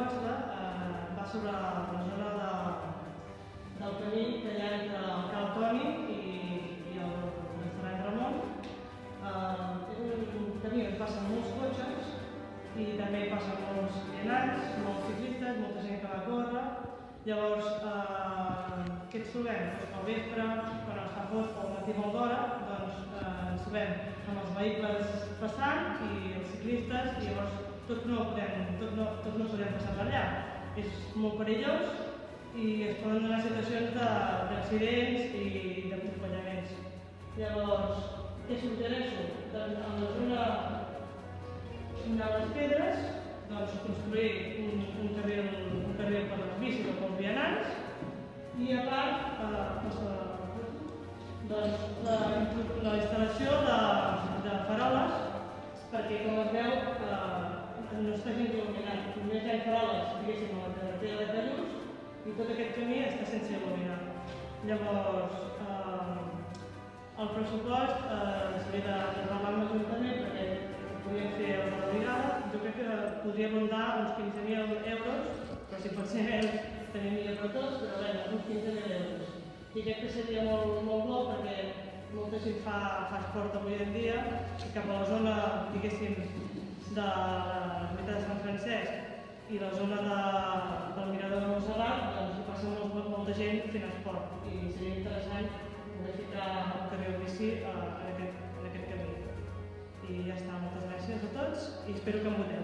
Cotxe va sobre la zona del camí que hi ha entre el Cal Toni i el restaurant Ramon. És un camí on passen molts cotxes i també hi passen molts vianants, molts ciclistes, molta gent que va a córrer. Llavors, què ens trobem? Al vespre, quan es fa fosc o al matí molt d'hora, doncs ens trobem amb els vehicles passant i els ciclistes, i llavors tots no podem passar per allà. És molt perillós i es poden donar situacions d'accidents i d'atropellaments. Llavors, què suggereixo? Doncs en la zona de les pedres, construir un carril per les bicis o pels vianants, i a part la instal·lació de faroles, perquè com es veu no està gens il·luminat. Només hi ha faroles, diguéssim, a la carretera de Callús, i tot aquest camí està sense il·luminar. Llavors, el pressupost s'hauria de parlar amb l'Ajuntament perquè podríem fer a la brigada. Jo crec que podria rondar uns 15.000 euros, però si pot ser més tenim millor per tots, però bé, uns 15.000 euros. I crec que seria molt bo perquè molta gent fa esport avui en dia i cap a la zona, diguéssim, de l'ermita de Sant Francesc i la zona del mirador de Montserrat, doncs hi passa molta gent fent esport i seria interessant poder ficar un carril bici en aquest camí. I ja està, moltes gràcies a tots i espero que em voteu.